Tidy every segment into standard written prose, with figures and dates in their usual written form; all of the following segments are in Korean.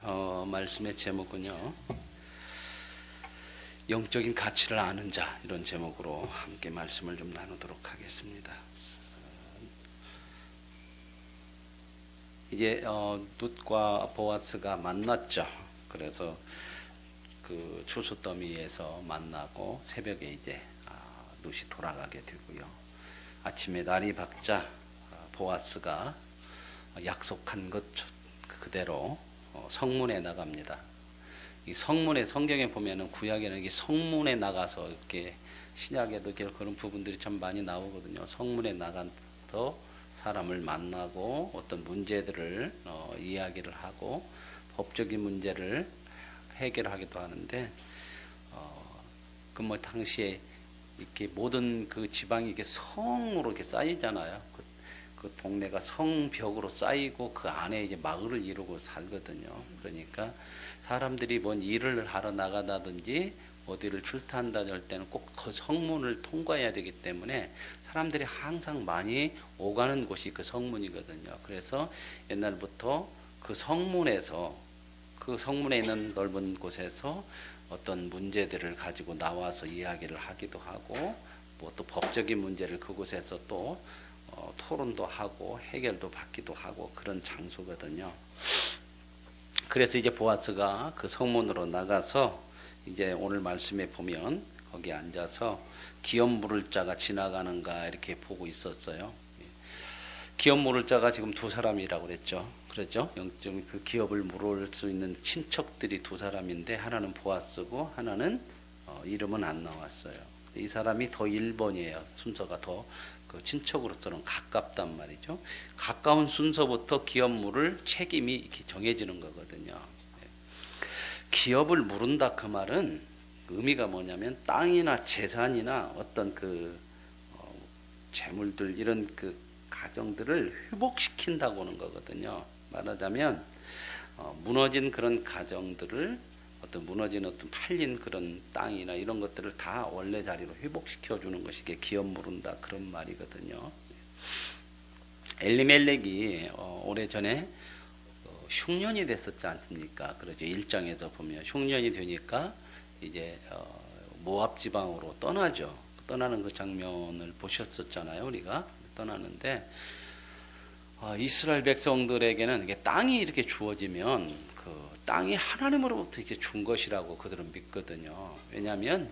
말씀의 제목은요, 영적인 가치를 아는 자, 이런 제목으로 함께 말씀을 좀 나누도록 하겠습니다. 이제 룻과 보아스가 만났죠. 그래서 그 추수더미에서 만나고 새벽에 이제 룻이 돌아가게 되고요. 아침에 날이 밝자 보아스가 약속한 것 그대로 성문에 나갑니다. 이 성문에, 성경에 보면은 구약에는 이 성문에 나가서 이렇게, 신약에도 그런 부분들이 참 많이 나오거든요. 성문에 나가서 사람을 만나고 어떤 문제들을 이야기를 하고 법적인 문제를 해결하기도 하는데, 그 뭐 당시에 이렇게 모든 그 지방이 이렇게 성으로 이렇게 쌓이잖아요. 그 동네가 성벽으로 쌓이고 그 안에 이제 마을을 이루고 살거든요. 그러니까 사람들이 뭔 일을 하러 나가다든지 어디를 출타한다 할 때는 꼭 그 성문을 통과해야 되기 때문에 사람들이 항상 많이 오가는 곳이 그 성문이거든요. 그래서 옛날부터 그 성문에서, 그 성문에 있는 넓은 곳에서 어떤 문제들을 가지고 나와서 이야기를 하기도 하고, 뭐 또 법적인 문제를 그곳에서 또 토론도 하고 해결도 받기도 하고 그런 장소거든요. 그래서 이제 보아스가 그 성문으로 나가서 이제 오늘 말씀에 보면 거기 앉아서 기업 물을 자가 지나가는가 이렇게 보고 있었어요. 기업 물을 자가 지금 두 사람이라고 그랬죠. 그렇죠? 영적 그 기업을 물을 수 있는 친척들이 두 사람인데, 하나는 보아스고 하나는 이름은 안 나왔어요. 이 사람이 더 1번이에요. 순서가 더 그 친척으로서는 가깝단 말이죠. 가까운 순서부터 기업 물을 책임이 이렇게 정해지는 거거든요. 기업을 물은다, 그 말은 의미가 뭐냐면 땅이나 재산이나 어떤 그 재물들, 이런 그 가정들을 회복시킨다고 하는 거거든요. 말하자면 무너진 그런 가정들을, 무너진 어떤 팔린 그런 땅이나 이런 것들을 다 원래 자리로 회복시켜 주는 것이 기업 물은다, 그런 말이거든요. 엘리멜렉이 오래전에 흉년이 됐었지 않습니까? 그러죠. 1장에서 보면 흉년이 되니까 이제 모압 지방으로 떠나죠. 떠나는 그 장면을 보셨었잖아요. 우리가 떠나는데, 이스라엘 백성들에게는 이게 땅이 이렇게 주어지면 그 땅이 하나님으로부터 이렇게 준 것이라고 그들은 믿거든요. 왜냐하면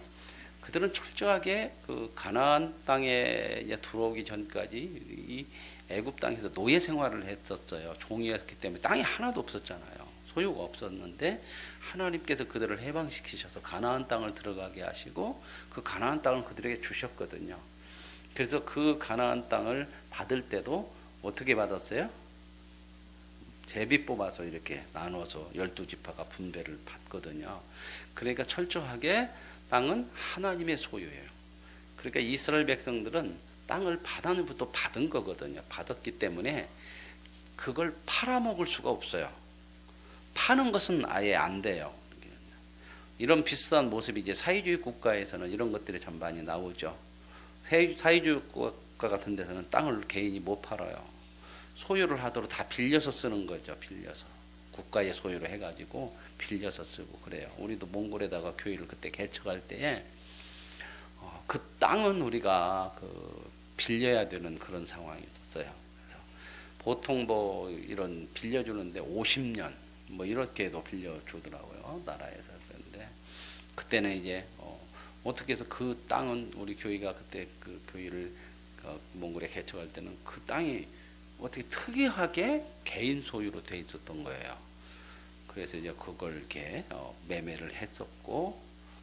그들은 철저하게 그 가나안 땅에 이제 들어오기 전까지 이 애굽 땅에서 노예 생활을 했었어요. 종이었기 때문에 땅이 하나도 없었잖아요. 소유가 없었는데 하나님께서 그들을 해방시키셔서 가나안 땅을 들어가게 하시고 그 가나안 땅을 그들에게 주셨거든요. 그래서 그 가나안 땅을 받을 때도 어떻게 받았어요? 제비 뽑아서 이렇게 나눠서 12지파가 분배를 받거든요. 그러니까 철저하게 땅은 하나님의 소유예요. 그러니까 이스라엘 백성들은 땅을 하나님부터 받은 거거든요. 받았기 때문에 그걸 팔아먹을 수가 없어요. 파는 것은 아예 안 돼요. 이런 비슷한 모습이 이제 사회주의 국가에서는 이런 것들이 참 많이 나오죠. 사회주의 국가 같은 데서는 땅을 개인이 못 팔아요. 소유를 하도록 다 빌려서 쓰는 거죠. 빌려서 국가의 소유로 해가지고 빌려서 쓰고 그래요. 우리도 몽골에다가 교회를 그때 개척할 때에 그 땅은 우리가 그 빌려야 되는 그런 상황이 있었어요. 그래서 보통 뭐 이런 빌려주는데 50년 뭐 이렇게도 빌려주더라고요. 나라에서. 그런데 그때는 이제 어떻게 해서 그 땅은, 우리 교회가 그때 그 교회를 몽골에 개척할 때는 그 땅이 어떻게 특이하게 개인 소유로 돼 있었던 거예요. 그래서 이제 그걸 이렇게 매매를 했었고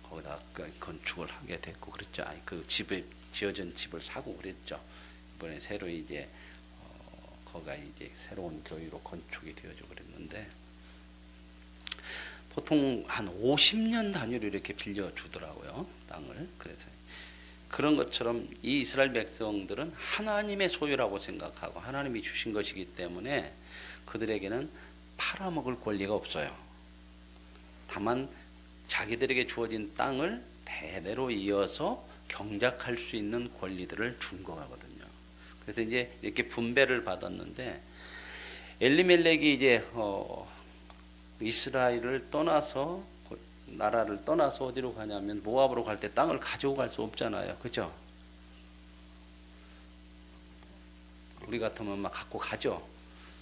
거기다 건축을 하게 됐고 그랬죠. 그 집에 지어진 집을 사고 그랬죠. 이번에 새로 이제 거기가 이제 새로운 교회로 건축이 되어져 그랬는데, 보통 한 50년 단위로 이렇게 빌려 주더라고요, 땅을. 그래서 그런 것처럼 이 이스라엘 백성들은 하나님의 소유라고 생각하고 하나님이 주신 것이기 때문에 그들에게는 팔아먹을 권리가 없어요. 다만 자기들에게 주어진 땅을 대대로 이어서 경작할 수 있는 권리들을 준 거거든요. 그래서 이제 이렇게 분배를 받았는데, 엘리멜렉이 이제 이스라엘을 떠나서 나라를 떠나서 어디로 가냐면 모압으로 갈 때 땅을 가지고 갈 수 없잖아요. 그죠? 우리 같으면 막 갖고 가죠.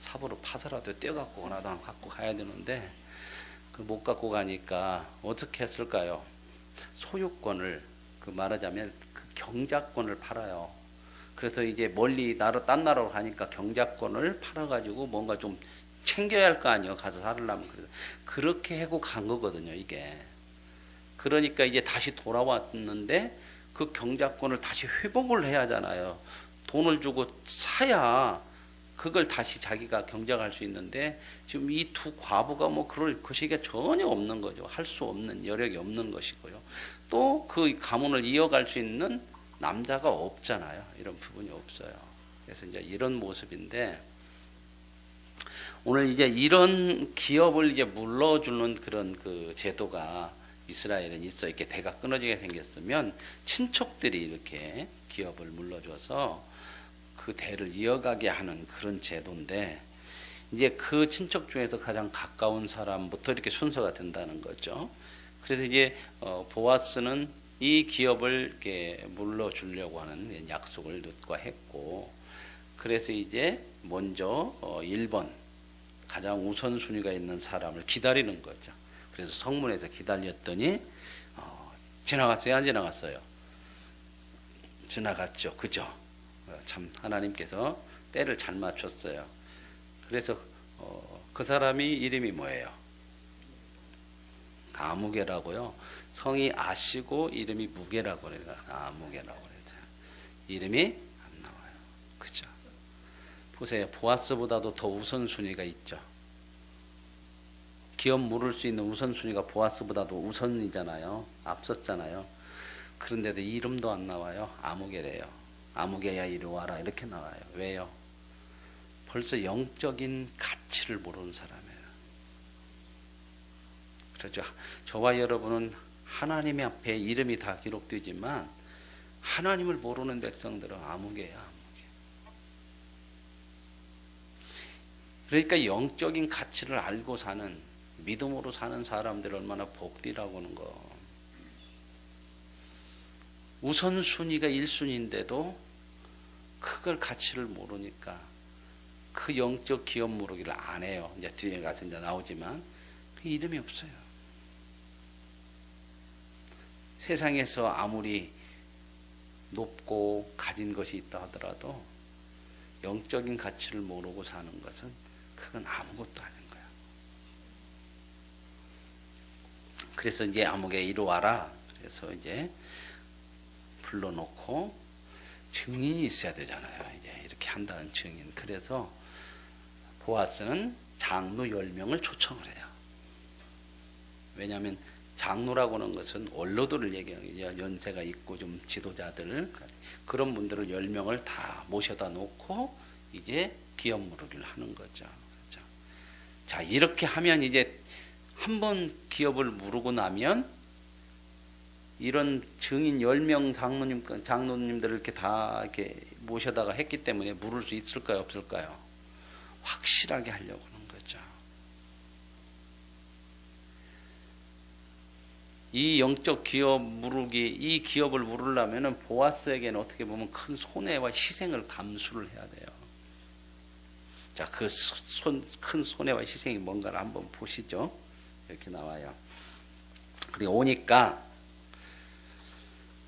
삽으로 파서라도 떼어갖고 가나도 갖고 가야 되는데 그 못 갖고 가니까 어떻게 했을까요? 소유권을 그 말하자면 그 경작권을 팔아요. 그래서 이제 멀리 딴 나라로 가니까 경작권을 팔아가지고 뭔가 좀 챙겨야 할 거 아니에요. 가서 살으려면. 그래서 그렇게 하고 간 거거든요, 이게. 그러니까 이제 다시 돌아왔는데 그 경작권을 다시 회복을 해야 하잖아요. 돈을 주고 사야 그걸 다시 자기가 경작할 수 있는데 지금 이 두 과부가 뭐 그럴 것이가 전혀 없는 거죠. 할 수 없는 여력이 없는 것이고요. 또 그 가문을 이어갈 수 있는 남자가 없잖아요. 이런 부분이 없어요. 그래서 이제 이런 모습인데 오늘 이제 이런 기업을 이제 물러주는 그런 그 제도가 이스라엘은 있어. 이렇게 대가 끊어지게 생겼으면 친척들이 이렇게 기업을 물러줘서 그 대를 이어가게 하는 그런 제도인데 이제 그 친척 중에서 가장 가까운 사람부터 이렇게 순서가 된다는 거죠. 그래서 이제 보아스는 이 기업을 이렇게 물러주려고 하는 약속을 룻과 했고, 그래서 이제 먼저 1번 가장 우선순위가 있는 사람을 기다리는 거죠. 그래서 성문에서 기다렸더니 지나갔어요, 안 지나갔어요? 지나갔죠, 그죠? 참 하나님께서 때를 잘 맞췄어요. 그래서 그 사람이 이름이 뭐예요? 아무개라고요. 성이 아시고 이름이 무개라고 그래요. 아무개라고 그래요. 이름이 안 나와요. 그죠? 보세요. 보아스보다도 더 우선순위가 있죠. 기업 물을 수 있는 우선순위가 보아스보다도 우선이잖아요. 앞섰잖아요. 그런데도 이름도 안 나와요. 아무개래요. 아무개야 이리 와라 이렇게 나와요. 왜요? 벌써 영적인 가치를 모르는 사람이에요. 그렇죠. 저와 여러분은 하나님 앞에 이름이 다 기록되지만 하나님을 모르는 백성들은 아무개야, 아무개. 그러니까 영적인 가치를 알고 사는, 믿음으로 사는 사람들 얼마나 복되라고 하는 거. 우선순위가 1순위인데도 그걸 가치를 모르니까 그 영적 기업 무르기를 안 해요. 이제 뒤에 가서 이제 나오지만 그 이름이 없어요. 세상에서 아무리 높고 가진 것이 있다 하더라도 영적인 가치를 모르고 사는 것은 그건 아무것도 아닌 거야. 그래서 이제 아무개 이리 와라. 그래서 이제 불러놓고 증인이 있어야 되잖아요. 이제 이렇게 한다는 증인. 그래서 보아스는 장로 10명을 초청을 해요. 왜냐하면 장로라고 하는 것은 원로들을 얘기해요. 연세가 있고 좀 지도자들 그런 분들을 10명을 다 모셔다 놓고 이제 기업 무르기를 하는 거죠. 그렇죠? 자, 이렇게 하면 이제 한번 기업을 무르고 나면 이런 증인 10명 장로님들을 이렇게 다 이렇게 모셔다가 했기 때문에 물을 수 있을까요, 없을까요? 확실하게 하려고 하는 거죠. 이 영적 기업 무르기, 이 기업을 무르려면은 보아스에게는 어떻게 보면 큰 손해와 희생을 감수를 해야 돼요. 자, 그 큰 손해와 희생이 뭔가를 한번 보시죠. 이렇게 나와요. 그리고 오니까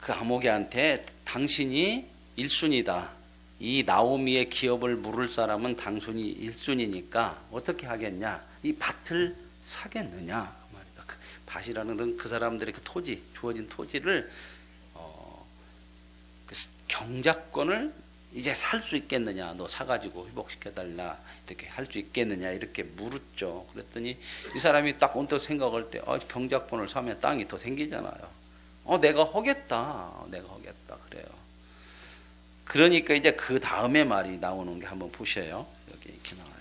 그 아모개한테 당신이 1순위다. 이 나오미의 기업을 물을 사람은 당신이 1순위니까 어떻게 하겠냐? 이 밭을 사겠느냐? 그 말이다. 그 밭이라는 건 그 사람들의 그 토지, 주어진 토지를 그 경작권을 이제 살 수 있겠느냐? 너 사가지고 회복시켜달라. 이렇게 할 수 있겠느냐? 이렇게 물었죠. 그랬더니 이 사람이 딱 언뜻 생각할 때 경작권을 사면 땅이 더 생기잖아요. 내가 하겠다. 내가 하겠다. 그래요. 그러니까 이제 그 다음에 말이 나오는 게 한번 보셔요. 여기 이렇게 나와요.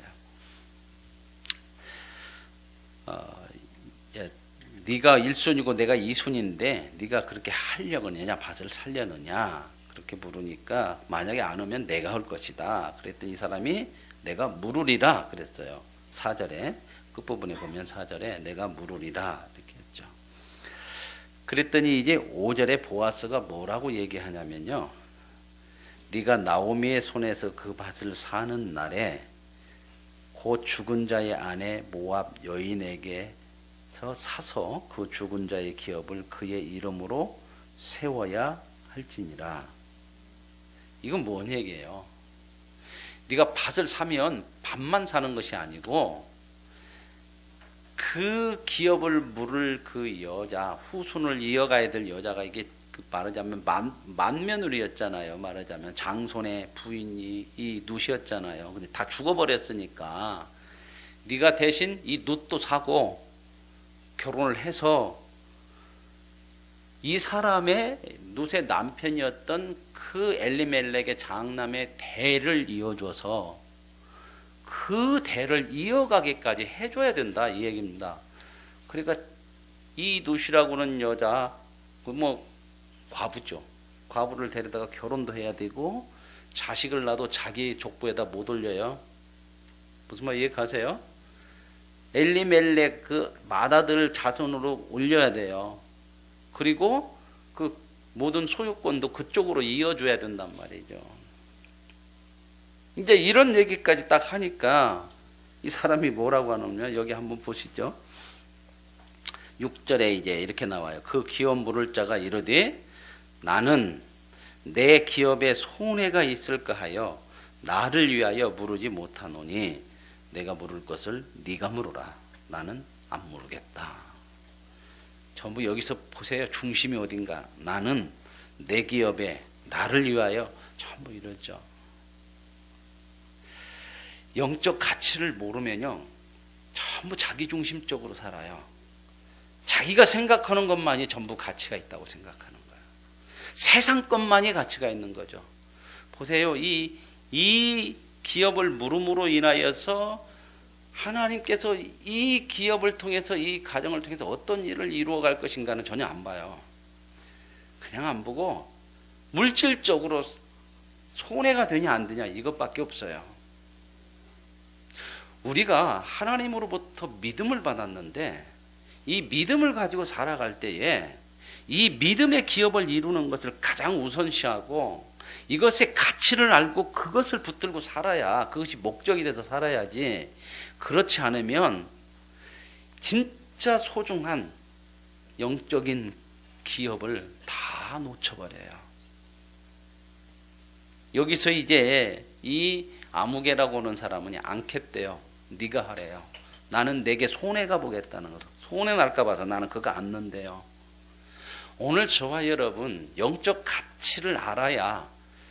네가 1순위고 내가 2순위인데 네가 그렇게 하려고 하느냐, 밭을 살려느냐 그렇게 물으니까 만약에 안 오면 내가 할 것이다. 그랬더니 이 사람이 내가 물으리라 그랬어요. 4절에 끝부분에 보면 4절에 내가 물으리라 이렇게 했죠. 그랬더니 이제 5절에 보아스가 뭐라고 얘기하냐면요. 네가 나오미의 손에서 그 밭을 사는 날에 곧 죽은 자의 아내 모압 여인에게서 사서 그 죽은 자의 기업을 그의 이름으로 세워야 할지니라. 이건 뭔 얘기예요? 네가 밭을 사면 밭만 사는 것이 아니고 그 기업을 물을 그 여자, 후손을 이어가야 될 여자가 이게 말하자면 만며느리였잖아요. 말하자면 장손의 부인이 이 룻이었잖아요. 근데 다 죽어버렸으니까 네가 대신 이 룻도 사고 결혼을 해서 이 사람의 룻의 남편이었던 그 엘리멜렉의 장남의 대를 이어줘서 그 대를 이어가기까지 해줘야 된다 이 얘기입니다. 그러니까 이 룻이라고는 여자 뭐 과부죠. 과부를 데려다가 결혼도 해야 되고 자식을 낳아도 자기 족보에다 못 올려요. 무슨 말 이해가세요? 엘리멜렉 그 맏아들 자손으로 올려야 돼요. 그리고 그 모든 소유권도 그쪽으로 이어줘야 된단 말이죠. 이제 이런 얘기까지 딱 하니까 이 사람이 뭐라고 하냐면 여기 한번 보시죠. 6절에 이제 이렇게 나와요. 그 기업 물을 자가 이르되 나는 내 기업에 손해가 있을까 하여 나를 위하여 물으지 못하노니 내가 물을 것을 네가 물으라. 나는 안 물으겠다. 전부 여기서 보세요. 중심이 어딘가. 나는 내 기업에 나를 위하여 전부 이러죠. 영적 가치를 모르면요 전부 자기중심적으로 살아요. 자기가 생각하는 것만이 전부 가치가 있다고 생각하는 거예요. 세상 것만이 가치가 있는 거죠. 보세요. 이 기업을 물음으로 인하여서 하나님께서 이 기업을 통해서 이 가정을 통해서 어떤 일을 이루어갈 것인가는 전혀 안 봐요. 그냥 안 보고 물질적으로 손해가 되냐 안 되냐 이것밖에 없어요. 우리가 하나님으로부터 믿음을 받았는데 이 믿음을 가지고 살아갈 때에 이 믿음의 기업을 이루는 것을 가장 우선시하고 이것의 가치를 알고 그것을 붙들고 살아야 그것이 목적이 돼서 살아야지. 그렇지 않으면 진짜 소중한 영적인 기업을 다 놓쳐버려요. 여기서 이제 이 아무개라고 하는 사람은 않겠대요. 네가 하래요. 나는 내게 손해가 보겠다는 거죠. 손해 날까 봐서 나는 그거 안 넣는데요. 오늘 저와 여러분 영적 가치를 알아야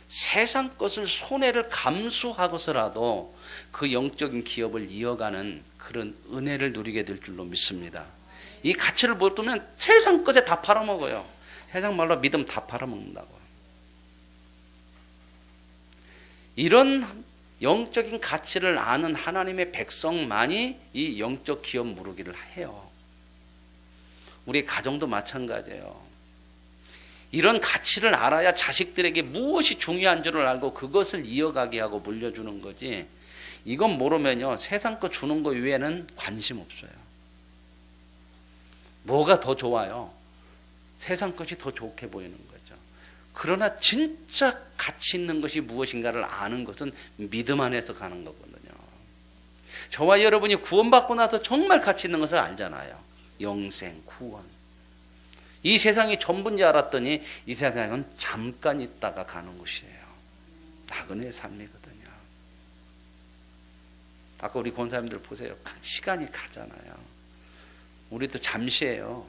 세상 것을 손해를 감수하고서라도 그 영적인 기업을 이어가는 그런 은혜를 누리게 될 줄로 믿습니다. 이 가치를 못 두면 세상 것에 다 팔아먹어요. 세상 말로 믿음 다 팔아먹는다고. 이런 영적인 가치를 아는 하나님의 백성만이 이 영적 기업 무르기를 해요. 우리 가정도 마찬가지예요. 이런 가치를 알아야 자식들에게 무엇이 중요한 줄을 알고 그것을 이어가게 하고 물려주는 거지. 이건 모르면요 세상 거 주는 거 외에는 관심 없어요. 뭐가 더 좋아요? 세상 것이 더 좋게 보이는 거죠. 그러나 진짜 가치 있는 것이 무엇인가를 아는 것은 믿음 안에서 가는 거거든요. 저와 여러분이 구원받고 나서 정말 가치 있는 것을 알잖아요. 영생, 구원. 이 세상이 전부인 줄 알았더니 이 세상은 잠깐 있다가 가는 곳이에요. 나그네의 삶이거든요. 아까 우리 권사님들 보세요. 시간이 가잖아요. 우리도 잠시예요.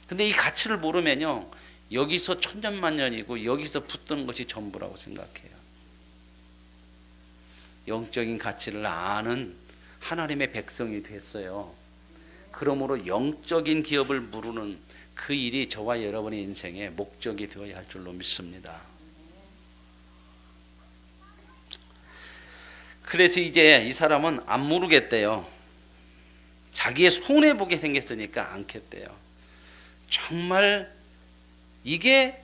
근데 이 가치를 모르면요 여기서 천년만년이고 여기서 붙드는 것이 전부라고 생각해요. 영적인 가치를 아는 하나님의 백성이 됐어요. 그러므로 영적인 기업을 무르는 그 일이 저와 여러분의 인생의 목적이 되어야 할 줄로 믿습니다. 그래서 이제 이 사람은 안 무르겠대요. 자기의 손해보게 생겼으니까 않겠대요. 정말 이게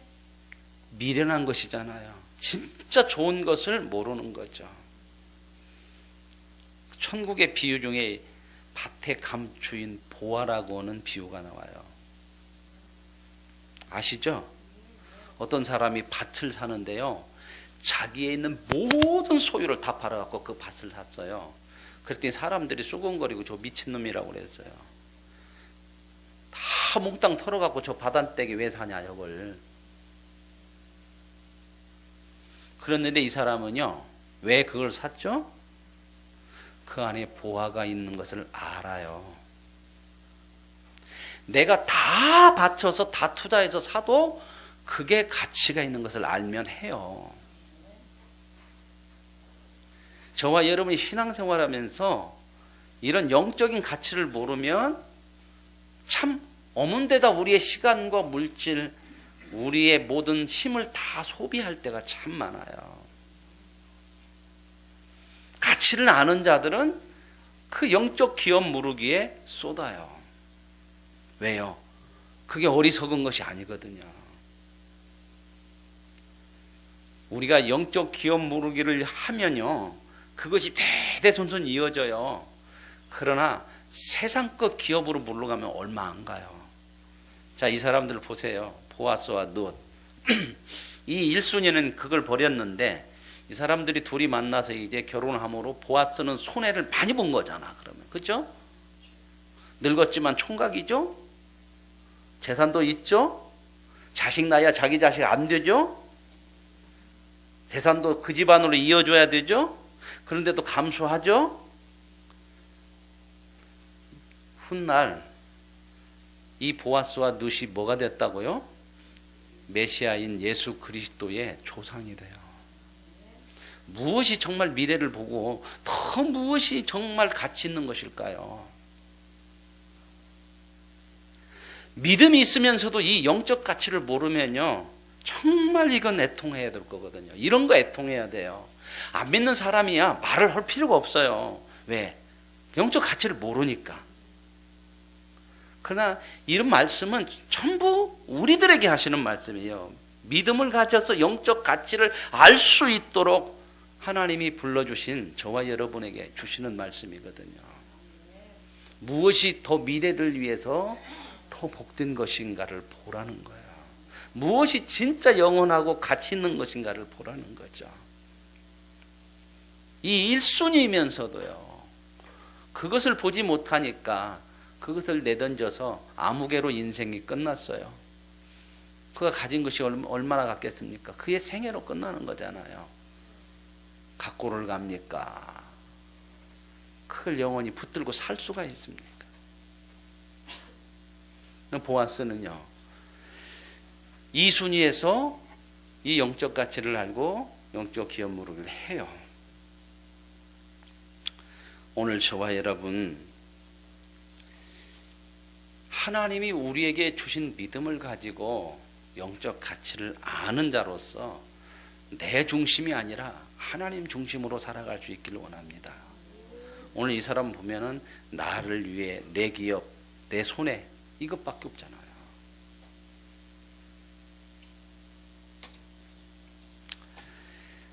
미련한 것이잖아요. 진짜 좋은 것을 모르는 거죠. 천국의 비유 중에 밭의 감추인 보화라고 하는 비유가 나와요. 아시죠? 어떤 사람이 밭을 사는데요, 자기에 있는 모든 소유를 다 팔아갖고 그 밭을 샀어요. 그랬더니 사람들이 수군거리고 저 미친놈이라고 그랬어요. 다 몽땅 털어갖고 저 바단댁에 왜 사냐 저걸. 그랬는데 이 사람은요, 왜 그걸 샀죠? 그 안에 보화가 있는 것을 알아요. 내가 다 바쳐서 다 투자해서 사도 그게 가치가 있는 것을 알면 해요. 저와 여러분이 신앙생활하면서 이런 영적인 가치를 모르면 참 어문 데다 우리의 시간과 물질, 우리의 모든 힘을 다 소비할 때가 참 많아요. 가치를 아는 자들은 그 영적 기업 무르기에 쏟아요. 왜요? 그게 어리석은 것이 아니거든요. 우리가 영적 기업 무르기를 하면요, 그것이 대대손손 이어져요. 그러나 세상 것 기업으로 물러가면 얼마 안 가요. 자, 이 사람들 보세요. 보아스와 룻. 이 1순위는 그걸 버렸는데 이 사람들이 둘이 만나서 이제 결혼함으로 보아스는 손해를 많이 본 거잖아. 그러면 그렇죠? 늙었지만 총각이죠? 재산도 있죠? 자식 낳아야 자기 자식 안 되죠? 재산도 그 집안으로 이어줘야 되죠? 그런데도 감수하죠? 훗날 이 보아스와 룻이 뭐가 됐다고요? 메시아인 예수 그리스도의 조상이 돼요. 무엇이 정말 미래를 보고 더 무엇이 정말 가치 있는 것일까요? 믿음이 있으면서도 이 영적 가치를 모르면요, 정말 이건 애통해야 될 거거든요. 이런 거 애통해야 돼요. 안 믿는 사람이야 말을 할 필요가 없어요. 왜? 영적 가치를 모르니까. 그러나 이런 말씀은 전부 우리들에게 하시는 말씀이에요. 믿음을 가져서 영적 가치를 알 수 있도록 하나님이 불러주신 저와 여러분에게 주시는 말씀이거든요. 무엇이 더 미래를 위해서 더 복된 것인가를 보라는 거예요. 무엇이 진짜 영원하고 가치 있는 것인가를 보라는 거죠. 이 1순위면서도요, 그것을 보지 못하니까 그것을 내던져서 아무개로 인생이 끝났어요. 그가 가진 것이 얼마나 같겠습니까? 그의 생애로 끝나는 거잖아요. 각고를 갑니까? 그걸 영원히 붙들고 살 수가 있습니까? 보아스는요, 이 순위에서 이 영적 가치를 알고 영적 기업 무르기를 해요. 오늘 저와 여러분, 하나님이 우리에게 주신 믿음을 가지고 영적 가치를 아는 자로서 내 중심이 아니라 하나님 중심으로 살아갈 수 있기를 원합니다. 오늘 이 사람 보면은 나를 위해, 내 기업, 내 손해, 이것밖에 없잖아요.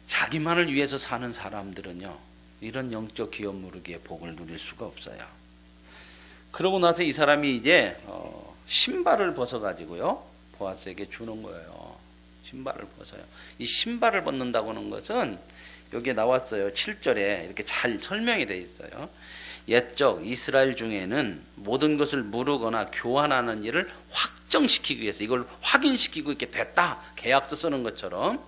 자기만을 위해서 사는 사람들은요, 이런 영적 기업 무르기의 복을 누릴 수가 없어요. 그러고 나서 이 사람이 이제 신발을 벗어가지고요, 보아스에게 주는 거예요. 신발을 벗어요. 이 신발을 벗는다고 하는 것은 여기에 나왔어요. 7절에 이렇게 잘 설명이 되어 있어요. 옛적 이스라엘 중에는 모든 것을 무르거나 교환하는 일을 확정시키기 위해서, 이걸 확인시키고 이렇게 됐다, 계약서 쓰는 것처럼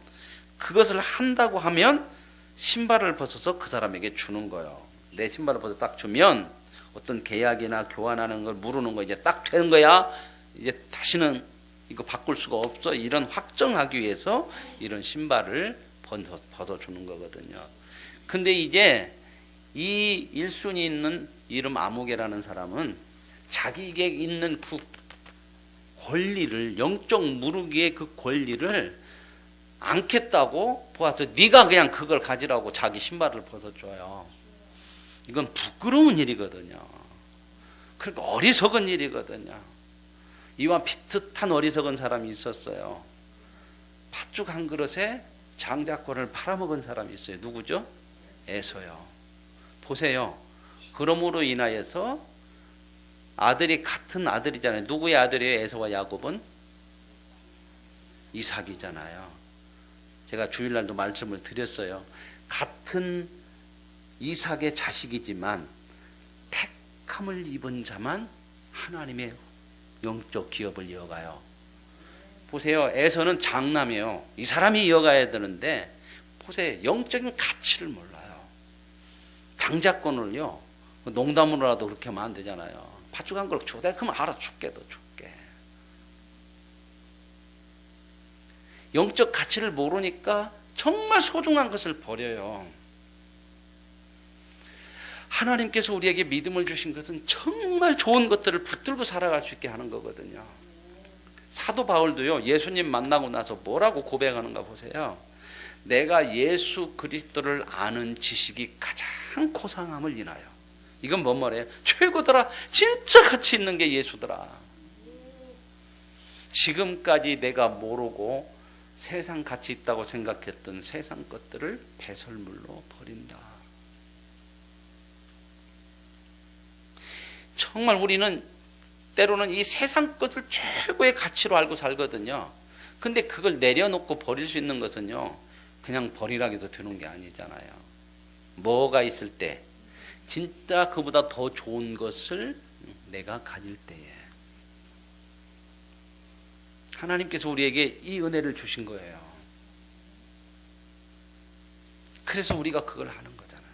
그것을 한다고 하면 신발을 벗어서 그 사람에게 주는 거예요. 내 신발을 벗어 딱 주면 어떤 계약이나 교환하는 걸 무르는 거 이제 딱 되는 거야. 이제 다시는 이거 바꿀 수가 없어. 이런 확정하기 위해서 이런 신발을 벗어주는 거거든요. 근데 이제 이 1순위 있는 이름 아무개라는 사람은 자기에게 있는 그 권리를, 영적 무르기의 그 권리를 않겠다고 보아서 네가 그냥 그걸 가지라고 자기 신발을 벗어줘요. 이건 부끄러운 일이거든요. 그러니까 어리석은 일이거든요. 이와 비슷한 어리석은 사람이 있었어요. 팥죽 한 그릇에 장자권을 팔아먹은 사람이 있어요. 누구죠? 에서요. 보세요. 그러므로 인하여서 아들이 같은 아들이잖아요. 누구의 아들이에요? 에서와 야곱은 이삭이잖아요. 제가 주일날도 말씀을 드렸어요. 같은 이삭의 자식이지만 택함을 입은 자만 하나님의 영적 기업을 이어가요. 보세요. 에서는 장남이에요. 이 사람이 이어가야 되는데 보세요. 영적인 가치를 몰라요. 당자권을요. 농담으로라도 그렇게 하면 안 되잖아요. 팥죽 한 그릇 주대 그러면 알아 줄게 너 줄게. 영적 가치를 모르니까 정말 소중한 것을 버려요. 하나님께서 우리에게 믿음을 주신 것은 정말 좋은 것들을 붙들고 살아갈 수 있게 하는 거거든요. 사도 바울도요. 예수님 만나고 나서 뭐라고 고백하는가 보세요. 내가 예수 그리스도를 아는 지식이 가장 고상함을 인하여. 이건 뭔 말이에요? 최고더라. 진짜 가치 있는 게 예수더라. 지금까지 내가 모르고 세상 가치 있다고 생각했던 세상 것들을 배설물로 버린다. 정말 우리는 때로는 이 세상 것을 최고의 가치로 알고 살거든요. 근데 그걸 내려놓고 버릴 수 있는 것은요, 그냥 버리라고 해서 되는 게 아니잖아요. 뭐가 있을 때 진짜 그보다 더 좋은 것을 내가 가질 때에 하나님께서 우리에게 이 은혜를 주신 거예요. 그래서 우리가 그걸 하는 거잖아요.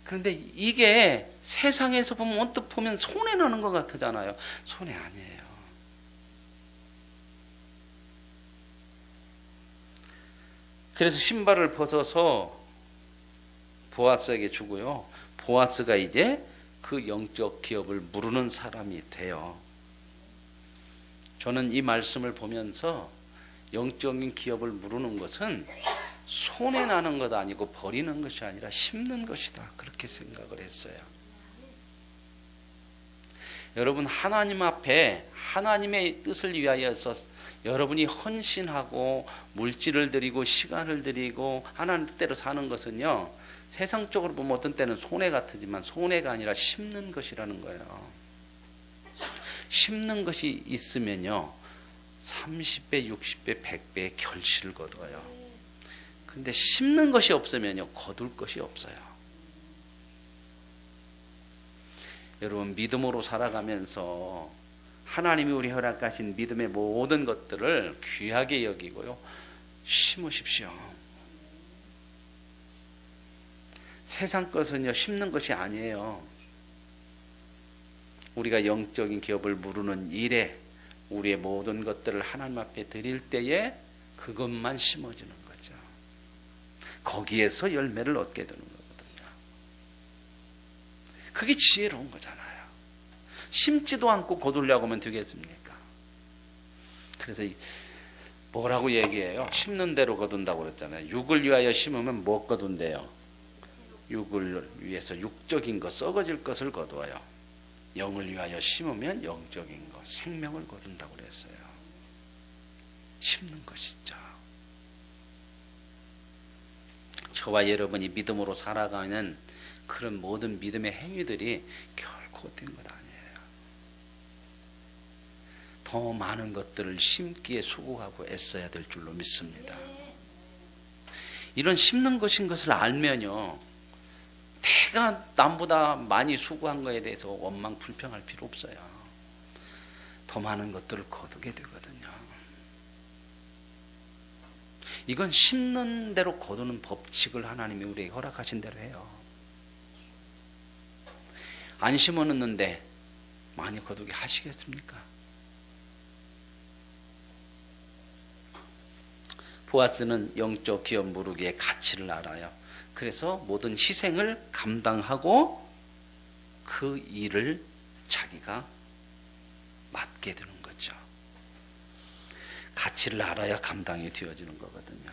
그런데 이게 세상에서 보면 언뜻 보면 손해나는 것 같잖아요. 손해 아니에요. 그래서 신발을 벗어서 보아스에게 주고요. 보아스가 이제 그 영적 기업을 무르는 사람이 돼요. 저는 이 말씀을 보면서 영적인 기업을 무르는 것은 손해나는 것 아니고 버리는 것이 아니라 심는 것이다. 그렇게 생각을 했어요. 여러분, 하나님 앞에 하나님의 뜻을 위하여서 여러분이 헌신하고 물질을 드리고 시간을 드리고 하나님 뜻대로 사는 것은요, 세상적으로 보면 어떤 때는 손해 같지만 손해가 아니라 심는 것이라는 거예요. 심는 것이 있으면요 30배, 60배, 100배의 결실을 거둬요. 근데 심는 것이 없으면요 거둘 것이 없어요. 여러분, 믿음으로 살아가면서 하나님이 우리 허락하신 믿음의 모든 것들을 귀하게 여기고요 심으십시오. 세상 것은요 심는 것이 아니에요. 우리가 영적인 기업을 무르는 일에 우리의 모든 것들을 하나님 앞에 드릴 때에 그것만 심어주는 거죠. 거기에서 열매를 얻게 되는 거거든요. 그게 지혜로운 거잖아요. 심지도 않고 거두려고 하면 되겠습니까? 그래서 뭐라고 얘기해요? 심는 대로 거둔다고 그랬잖아요. 육을 위하여 심으면 뭐 거둔대요? 육을 위해서 육적인 것, 썩어질 것을 거두어요. 영을 위하여 심으면 영적인 것, 생명을 거둔다고 그랬어요. 심는 것이죠. 저와 여러분이 믿음으로 살아가는 그런 모든 믿음의 행위들이 결코 된 것 아니에요. 더 많은 것들을 심기에 수고하고 애써야 될 줄로 믿습니다. 이런 심는 것인 것을 알면요 내가 남보다 많이 수고한 거에 대해서 원망 불평할 필요 없어요. 더 많은 것들을 거두게 되거든요. 이건 심는 대로 거두는 법칙을 하나님이 우리에게 허락하신 대로 해요. 안 심어놓는데 많이 거두게 하시겠습니까? 보아스는 영적 기업 무르기의 가치를 알아요. 그래서 모든 희생을 감당하고 그 일을 자기가 맡게 되는 거죠. 가치를 알아야 감당이 되어지는 거거든요.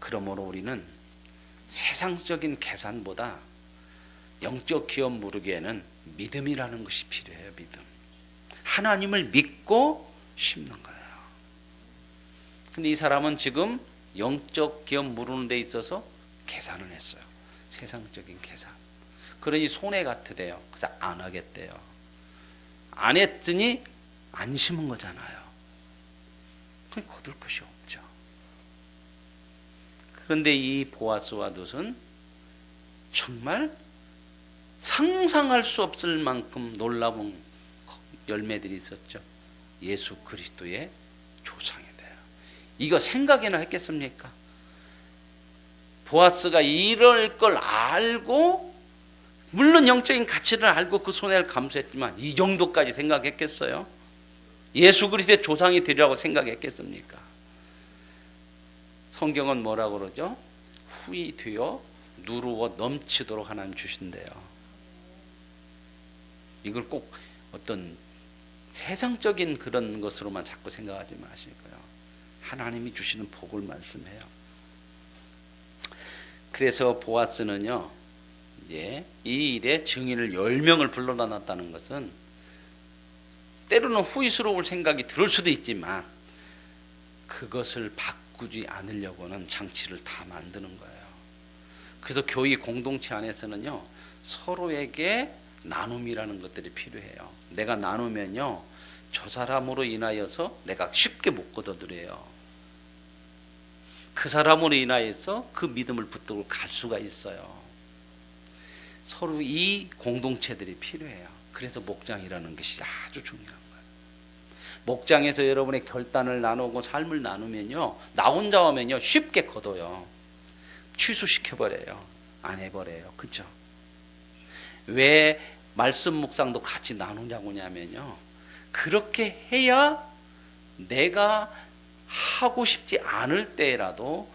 그러므로 우리는 세상적인 계산보다 영적 기업 무르기에는 믿음이라는 것이 필요해요. 믿음. 하나님을 믿고 심는 거예요. 근데 이 사람은 지금 영적 기업 무르는 데 있어서 계산을 했어요. 세상적인 계산. 그러니 손해 같으대요. 그래서 안 하겠대요. 안 했더니 안 심은 거잖아요. 그럼 거둘 것이 없죠. 그런데 이 보아스와 룻은 정말 상상할 수 없을 만큼 놀라운 열매들이 있었죠. 예수 그리스도의 조상이 돼요. 이거 생각이나 했겠습니까? 보아스가 이럴 걸 알고, 물론 영적인 가치를 알고 그 손해를 감수했지만 이 정도까지 생각했겠어요? 예수 그리스도의 조상이 되리라고 생각했겠습니까? 성경은 뭐라고 그러죠? 후이 되어 누르고 넘치도록 하나님 주신대요. 이걸 꼭 어떤 세상적인 그런 것으로만 자꾸 생각하지 마시고요. 하나님이 주시는 복을 말씀해요. 그래서 보아스는요, 이제 이 일에 증인을 10명을 불러다 놨다는 것은 때로는 후회스러울 생각이 들 수도 있지만 그것을 바꾸지 않으려고는 장치를 다 만드는 거예요. 그래서 교회 공동체 안에서는요, 서로에게 나눔이라는 것들이 필요해요. 내가 나누면요, 저 사람으로 인하여서 내가 쉽게 못 거둬들여요. 그 사람으로 인하여서 그 믿음을 붙들고 갈 수가 있어요. 서로 이 공동체들이 필요해요. 그래서 목장이라는 것이 아주 중요한 거예요. 목장에서 여러분의 결단을 나누고 삶을 나누면요, 나 혼자 하면요 쉽게 거둬요. 취소시켜버려요. 안 해버려요. 그죠? 왜 말씀 묵상도 같이 나누냐고 하냐면요, 그렇게 해야 내가 하고 싶지 않을 때라도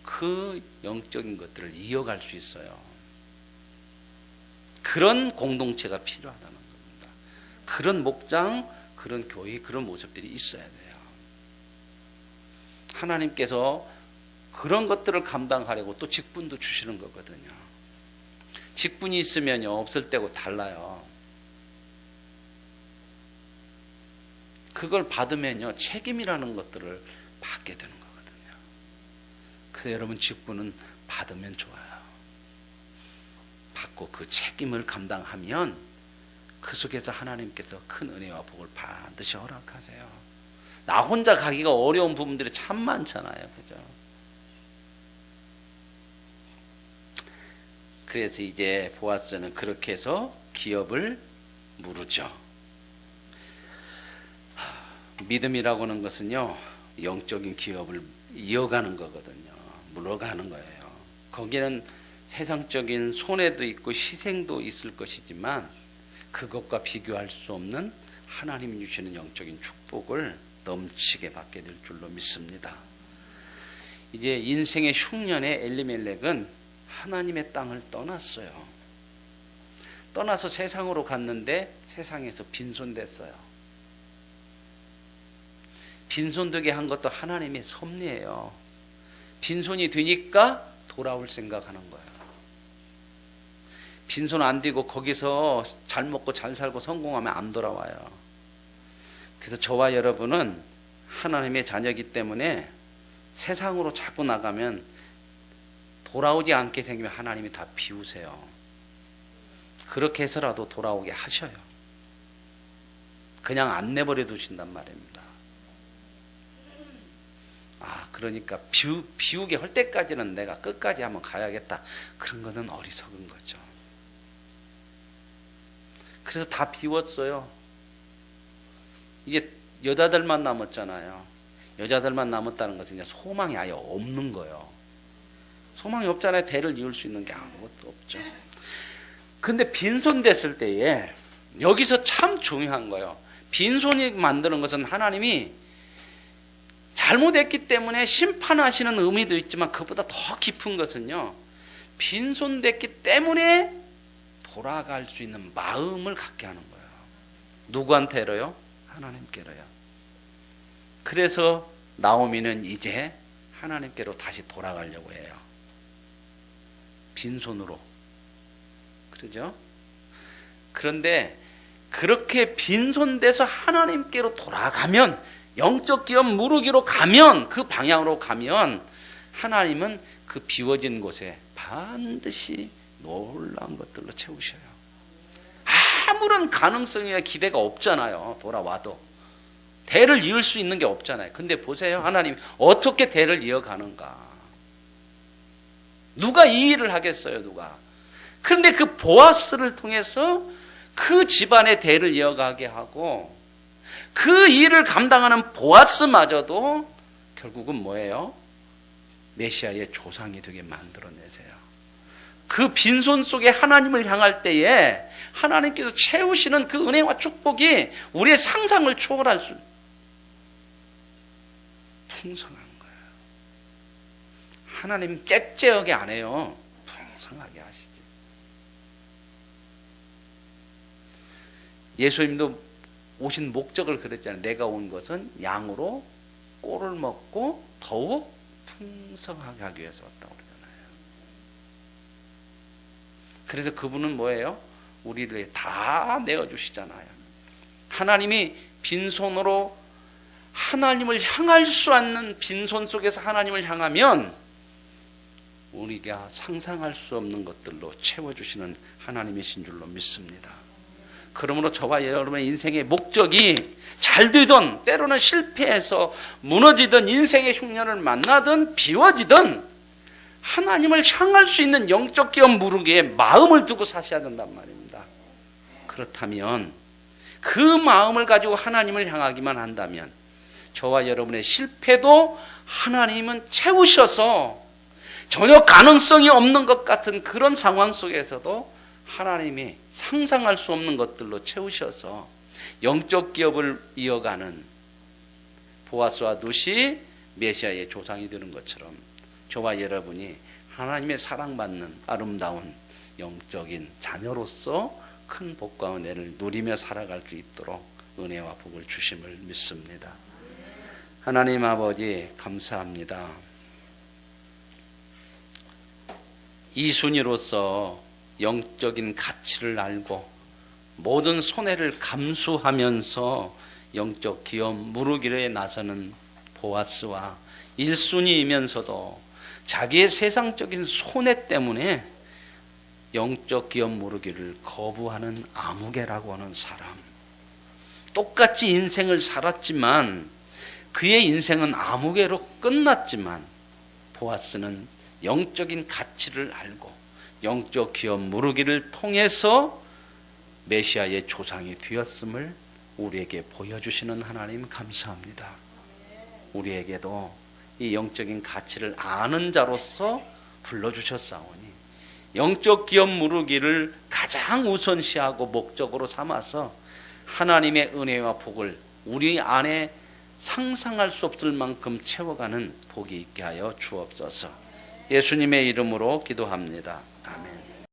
그 영적인 것들을 이어갈 수 있어요. 그런 공동체가 필요하다는 겁니다. 그런 목장, 그런 교회, 그런 모습들이 있어야 돼요. 하나님께서 그런 것들을 감당하려고 또 직분도 주시는 거거든요. 직분이 있으면요, 없을 때고 달라요. 그걸 받으면요, 책임이라는 것들을 받게 되는 거거든요. 그래서 여러분, 직분은 받으면 좋아요. 받고 그 책임을 감당하면 그 속에서 하나님께서 큰 은혜와 복을 반드시 허락하세요. 나 혼자 가기가 어려운 부분들이 참 많잖아요. 그죠? 그래서 이제 보아스는 그렇게 해서 기업을 무르죠. 믿음이라고 하는 것은요, 영적인 기업을 이어가는 거거든요. 물어가는 거예요. 거기는 세상적인 손해도 있고 희생도 있을 것이지만 그것과 비교할 수 없는 하나님이 주시는 영적인 축복을 넘치게 받게 될 줄로 믿습니다. 이제 인생의 흉년에 엘리멜렉은 하나님의 땅을 떠났어요. 떠나서 세상으로 갔는데 세상에서 빈손됐어요. 빈손되게 한 것도 하나님의 섭리예요. 빈손이 되니까 돌아올 생각하는 거예요. 빈손 안 되고 거기서 잘 먹고 잘 살고 성공하면 안 돌아와요. 그래서 저와 여러분은 하나님의 자녀이기 때문에 세상으로 자꾸 나가면 돌아오지 않게 생기면 하나님이 다 비우세요. 그렇게 해서라도 돌아오게 하셔요. 그냥 안 내버려 두신단 말입니다. 그러니까 비우게 할 때까지는 내가 끝까지 한번 가야겠다. 그런 거는 어리석은 거죠. 그래서 다 비웠어요. 이제 여자들만 남았잖아요. 여자들만 남았다는 것은 이제 소망이 아예 없는 거예요. 소망이 없잖아요. 대를 이을 수 있는 게 아무것도 없죠. 근데 빈손 됐을 때에 여기서 참 중요한 거예요. 빈손이 만드는 것은 하나님이 잘못했기 때문에 심판하시는 의미도 있지만 그보다 더 깊은 것은요, 빈손 됐기 때문에 돌아갈 수 있는 마음을 갖게 하는 거예요. 누구한테로요? 하나님께로요. 그래서 나오미는 이제 하나님께로 다시 돌아가려고 해요. 빈손으로. 그러죠? 그런데 그렇게 빈손돼서 하나님께로 돌아가면, 영적 기업 무르기로 가면, 그 방향으로 가면 하나님은 그 비워진 곳에 반드시 놀라운 것들로 채우셔요. 아무런 가능성이나 기대가 없잖아요. 돌아와도 대를 이을 수 있는 게 없잖아요. 근데 보세요, 하나님 어떻게 대를 이어가는가. 누가 이 일을 하겠어요, 누가. 그런데 그 보아스를 통해서 그 집안의 대를 이어가게 하고, 그 일을 감당하는 보아스마저도 결국은 뭐예요? 메시아의 조상이 되게 만들어내세요. 그 빈손 속에 하나님을 향할 때에 하나님께서 채우시는 그 은혜와 축복이 우리의 상상을 초월할 수, 풍성한 거예요. 하나님 째째하게 안 해요. 풍성하게 하시지. 예수님도 오신 목적을 그랬잖아요. 내가 온 것은 양으로 꼴을 먹고 더욱 풍성하게 하기 위해서 왔다고 그러잖아요. 그래서 그분은 뭐예요? 우리를 다 내어주시잖아요. 하나님이 빈손으로 하나님을 향할 수 없는 빈손 속에서 하나님을 향하면 우리가 상상할 수 없는 것들로 채워주시는 하나님이신 줄로 믿습니다. 그러므로 저와 여러분의 인생의 목적이 잘 되든 때로는 실패해서 무너지든 인생의 흉년을 만나든 비워지든 하나님을 향할 수 있는 영적 기업 무르기에 마음을 두고 사셔야 된단 말입니다. 그렇다면 그 마음을 가지고 하나님을 향하기만 한다면 저와 여러분의 실패도 하나님은 채우셔서 전혀 가능성이 없는 것 같은 그런 상황 속에서도 하나님이 상상할 수 없는 것들로 채우셔서 영적 기업을 이어가는 보아스와 룻이 메시아의 조상이 되는 것처럼 저와 여러분이 하나님의 사랑받는 아름다운 영적인 자녀로서 큰 복과 은혜를 누리며 살아갈 수 있도록 은혜와 복을 주심을 믿습니다. 하나님 아버지 감사합니다. 이순이로서 영적인 가치를 알고 모든 손해를 감수하면서 영적 기업 무르기에 나서는 보아스와 일순이이면서도 자기의 세상적인 손해 때문에 영적 기업 무르기를 거부하는 아무개라고 하는 사람. 똑같이 인생을 살았지만 그의 인생은 아무개로 끝났지만 보아스는 영적인 가치를 알고 영적 기업 무르기를 통해서 메시아의 조상이 되었음을 우리에게 보여주시는 하나님 감사합니다. 우리에게도 이 영적인 가치를 아는 자로서 불러주셨사오니 영적 기업 무르기를 가장 우선시하고 목적으로 삼아서 하나님의 은혜와 복을 우리 안에 상상할 수 없을 만큼 채워가는 복이 있게 하여 주옵소서. 예수님의 이름으로 기도합니다. 아멘.